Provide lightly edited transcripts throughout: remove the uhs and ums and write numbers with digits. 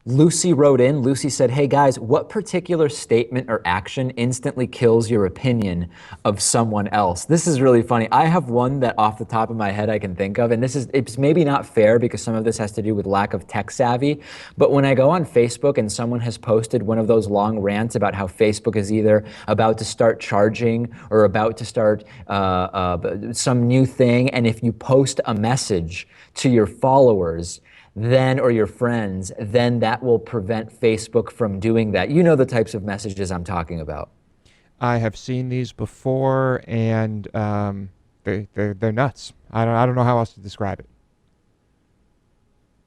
Lucy wrote in. Lucy said, hey guys, what particular statement or action instantly kills your opinion of someone else? This is really funny. I have one that off the top of my head I can think of, and it's maybe not fair because some of this has to do with lack of tech savvy, but when I go on Facebook and someone has posted one of those long rants about how Facebook is either about to start charging or about to start some new thing, and if you post a message to your followers, then, or your friends, then that will prevent Facebook from doing that. You know the types of messages I'm talking about. I have seen these before, and they're nuts. I don't know how else to describe it.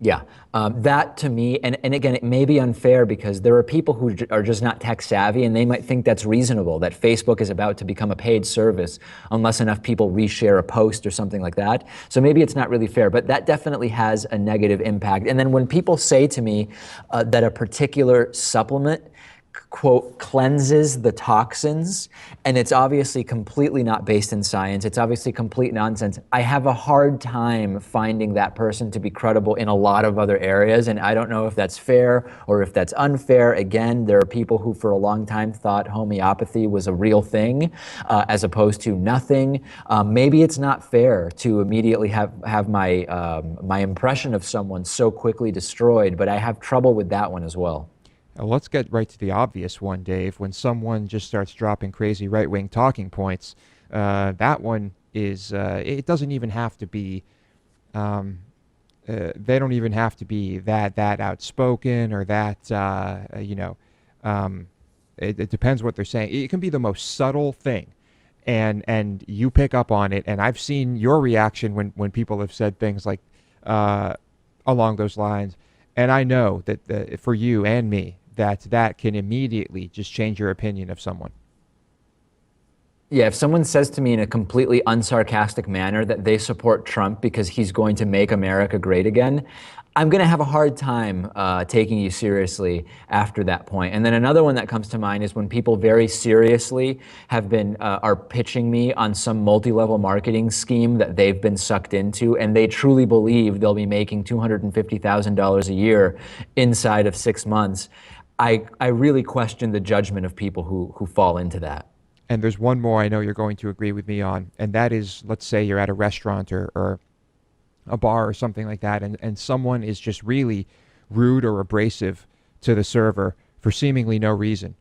Yeah, that to me, and again, it may be unfair because there are people who are just not tech savvy and they might think that's reasonable, that Facebook is about to become a paid service unless enough people reshare a post or something like that. So maybe it's not really fair, but that definitely has a negative impact. And then when people say to me that a particular supplement quote, cleanses the toxins, and it's obviously completely not based in science, it's obviously complete nonsense, I have a hard time finding that person to be credible in a lot of other areas, and I don't know if that's fair or if that's unfair. Again, there are people who for a long time thought homeopathy was a real thing, as opposed to nothing. Maybe it's not fair to immediately have my, my impression of someone so quickly destroyed, but I have trouble with that one as well. Let's get right to the obvious one, Dave. When someone just starts dropping crazy right-wing talking points, that one is, it doesn't even have to be, they don't even have to be that outspoken or that, you know, it depends what they're saying. It can be the most subtle thing, and you pick up on it. And I've seen your reaction when people have said things like along those lines. And I know that for you and me, that can immediately just change your opinion of someone. Yeah, if someone says to me in a completely unsarcastic manner that they support Trump because he's going to make America great again, I'm going to have a hard time taking you seriously after that point. And then another one that comes to mind is when people very seriously have been, are pitching me on some multi-level marketing scheme that they've been sucked into, and they truly believe they'll be making $250,000 a year inside of 6 months. I really question the judgment of people who fall into that. And there's one more I know you're going to agree with me on, and that is, let's say you're at a restaurant or a bar or something like that, and someone is just really rude or abrasive to the server for seemingly no reason.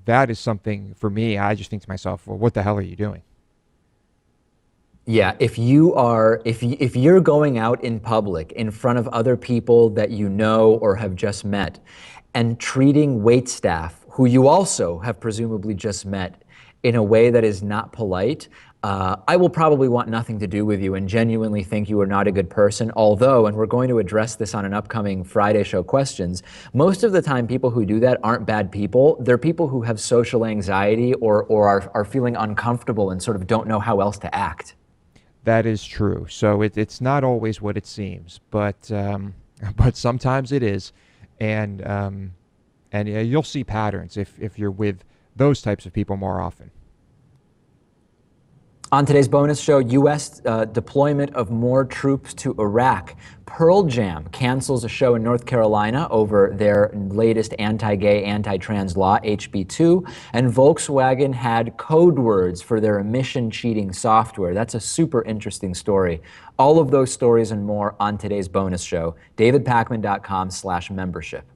That is something, for me, I just think to myself, well, what the hell are you doing? Yeah, if you're going out in public in front of other people that you know or have just met and treating wait staff who you also have presumably just met in a way that is not polite, I will probably want nothing to do with you and genuinely think you are not a good person. Although, and we're going to address this on an upcoming Friday show questions, most of the time people who do that aren't bad people. They're people who have social anxiety or are feeling uncomfortable and sort of don't know how else to act. That is true. So it's not always what it seems, but sometimes it is, and you'll see patterns if you're with those types of people more often. On today's bonus show, U.S. Deployment of more troops to Iraq. Pearl Jam cancels a show in North Carolina over their latest anti-gay, anti-trans law, HB2. And Volkswagen had code words for their emission-cheating software. That's a super interesting story. All of those stories and more on today's bonus show. DavidPakman.com/membership.